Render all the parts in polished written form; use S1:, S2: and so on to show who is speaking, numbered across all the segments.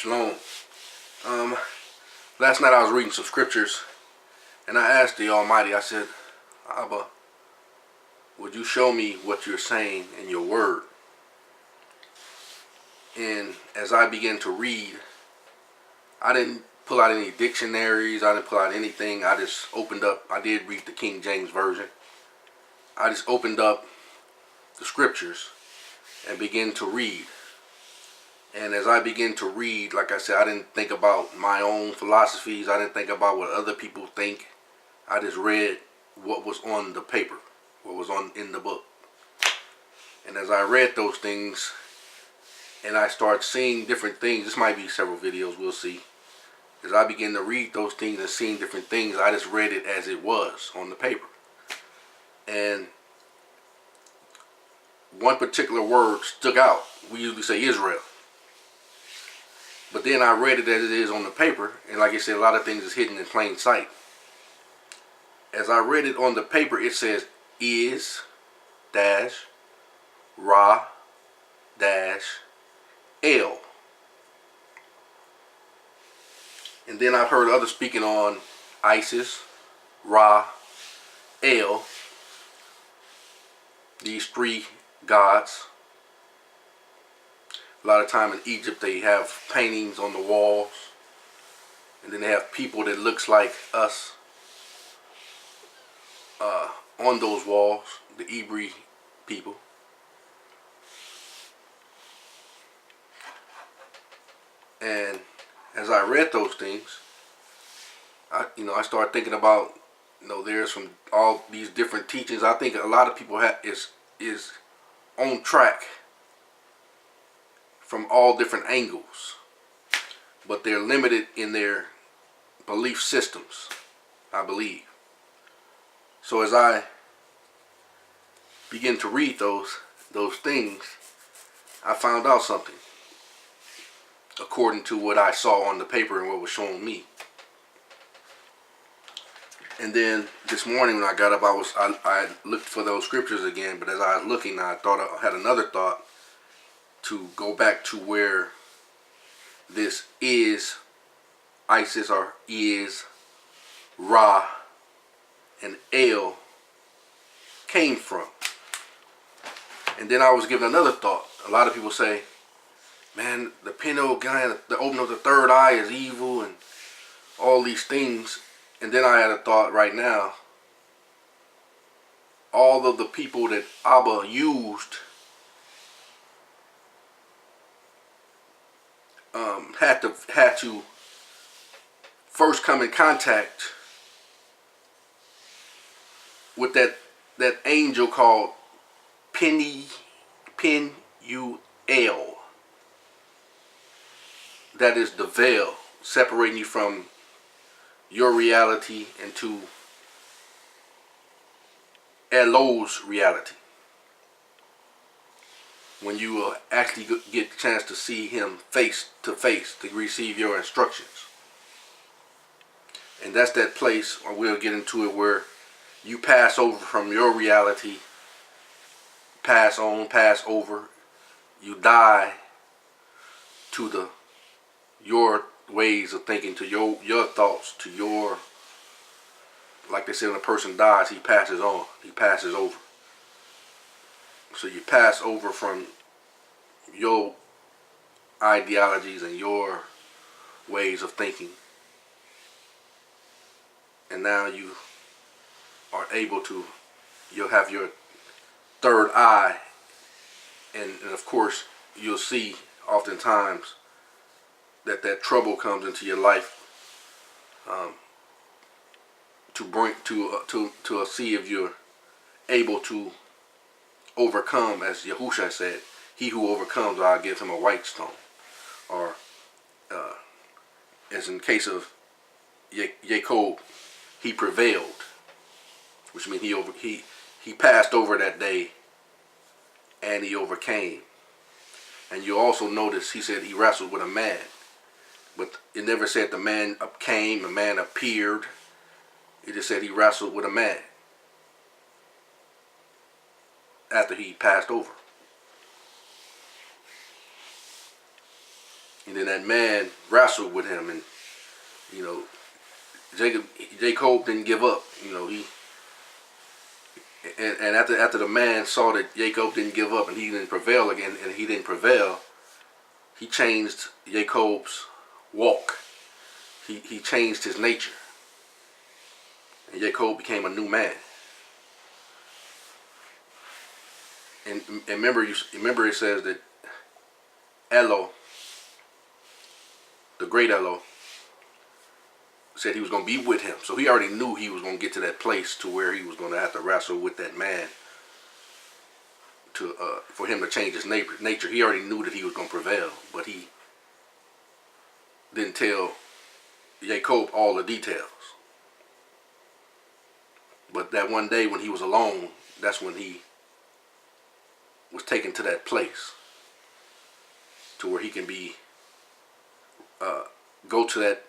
S1: Shalom. Um, Last night I was reading some scriptures, and I asked the Almighty, I said, Abba, would you show me what you're saying in your word? And as I began to read, I didn't pull out any dictionaries, I didn't pull out anything. I just opened up, I did read the King James Version. I just opened up the scriptures and began to read. And as I began to read, like I said, I didn't think about my own philosophies. I didn't think about what other people think. I just read what was on the paper, what was in the book. And as I read those things, and I started seeing different things, this might be several videos, we'll see. As I began to read those things and seeing different things, I just read it as it was on the paper. And one particular word stuck out. We usually say Israel. But then I read it as it is on the paper, and like I said, a lot of things is hidden in plain sight. As I read it on the paper, it says is dash Ra dash El. And then I've heard others speaking on Isis, Ra, El, these three gods. A lot of time in Egypt they have paintings on the walls, and then they have people that looks like us on those walls, the Hebrew people. And as I read those things, I started thinking about, there's from all these different teachings. I think a lot of people is on track from all different angles, but they're limited in their belief systems, I believe. So as I begin to read those things, I found out something according to what I saw on the paper and what was shown me. And then this morning when I got up, I looked for those scriptures again, but as I was looking, I thought I had another thought to go back to where this is Isis, or is Ra and El came from. And then I was given another thought. A lot of people say, man, the Peni guy, the opening of the third eye is evil and all these things. And then I had a thought right now. All of the people that Abba used had to first come in contact with that angel called Peni. That is the veil separating you from your reality into Eloh's reality. When you will actually get the chance to see him face to face to receive your instructions. And that's that place, or we'll get into it, where you pass over from your reality, pass over, you die to your ways of thinking, to your thoughts, to your, like they say, when a person dies, he passes on, he passes over. So you pass over from your ideologies and your ways of thinking, and now you are able to, you'll have your third eye, and of course you'll see oftentimes that trouble comes into your life to bring to see if you're able to overcome, as Yahusha said, he who overcomes, I'll give him a white stone. Or as in case of Jacob, he prevailed, which means he passed over that day and he overcame. And you also notice he said he wrestled with a man, but it never said the man came, a man appeared. It just said he wrestled with a man after he passed over. And then that man wrestled with him, and you know, Jacob didn't give up. You know, and after the man saw that Jacob didn't give up and he didn't prevail again, and he didn't prevail, he changed Jacob's walk. He changed his nature, and Jacob became a new man. And remember it says that Elo, the great Elo, said he was going to be with him. So he already knew he was going to get to that place to where he was going to have to wrestle with that man to for him to change his nature. He already knew that he was going to prevail, but he didn't tell Jacob all the details. But that one day when he was alone, that's when he was taken to that place to where he can be go to that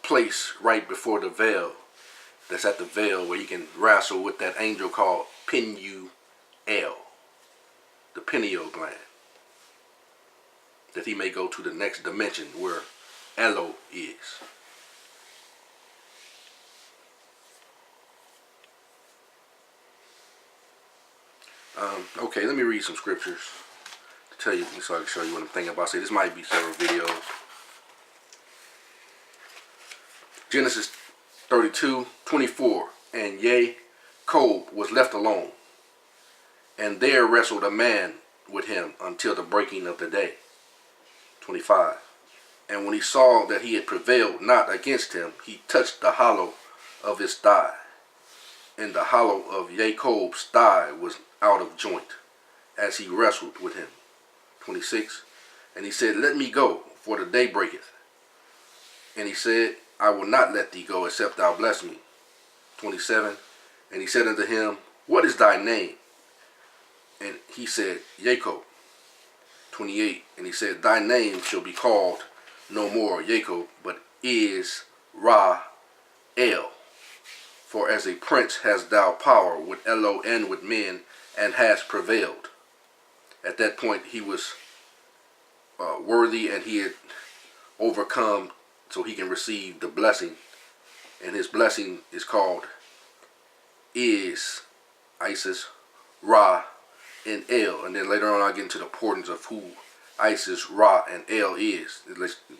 S1: place right before the veil. That's at the veil where he can wrestle with that angel called Peni, the pineal gland, that he may go to the next dimension where Elo is. Okay, let me read some scriptures to tell you, so I can show you what I'm thinking about. Say this might be several videos. Genesis 32:24, and Jacob was left alone, and there wrestled a man with him until the breaking of the day. 25. And when he saw that he had prevailed not against him, he touched the hollow of his thigh, and the hollow of Jacob's thigh was out of joint, as he wrestled with him. 26. And he said, let me go, for the day breaketh. And he said, I will not let thee go, except thou bless me. 27. And he said unto him, what is thy name? And he said, Jacob. 28. And he said, thy name shall be called no more Jacob, but is Ra El. For as a prince hast thou power with Elo and with men, and hast prevailed. At that point he was worthy, and he had overcome, so he can receive the blessing. And his blessing is called is Isis, Ra, and El. And then later on I'll get into the importance of who Isis, Ra, and El is.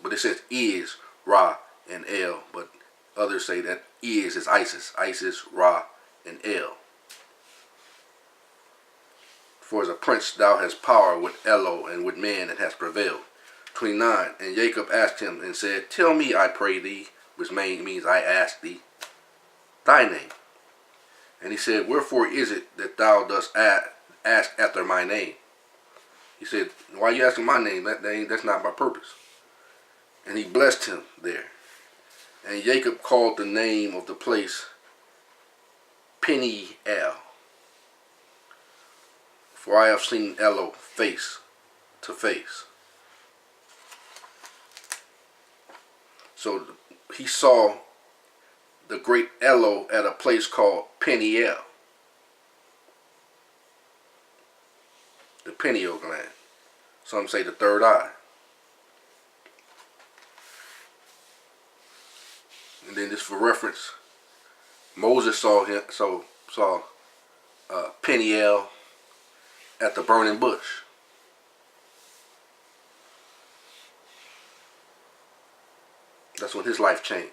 S1: But it says is, Ra, and El. But others say that is Isis. Isis, Ra, and El. For as a prince thou hast power with Elo and with men, and hast prevailed. 29. And Jacob asked him and said, tell me, I pray thee, which means I ask thee, thy name. And he said, wherefore is it that thou dost ask after my name? He said, why are you asking my name? That's not my purpose. And he blessed him there. And Jacob called the name of the place Peni. For I have seen Elo face to face. So he saw the great Elo at a place called Peniel, the pineal gland. Some say the third eye. And then just for reference, Moses saw Peniel at the burning bush. That's when his life changed.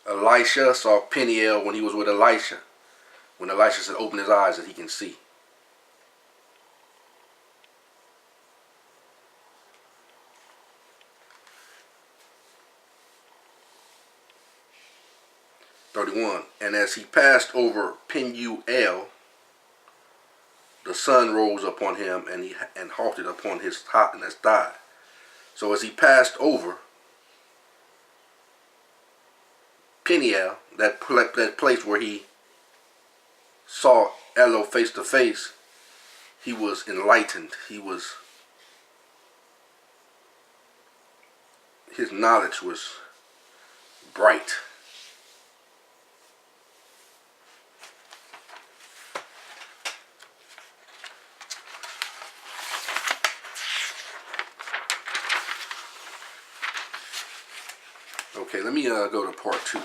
S1: Elisha saw Peniel when he was with Elisha. When Elisha said, open his eyes that he can see. And as he passed over Penuel, the sun rose upon him, and halted upon his thigh. So as he passed over Peniel, that place where he saw Elo face to face, he was enlightened. His knowledge was bright. Okay, let me go to part 2.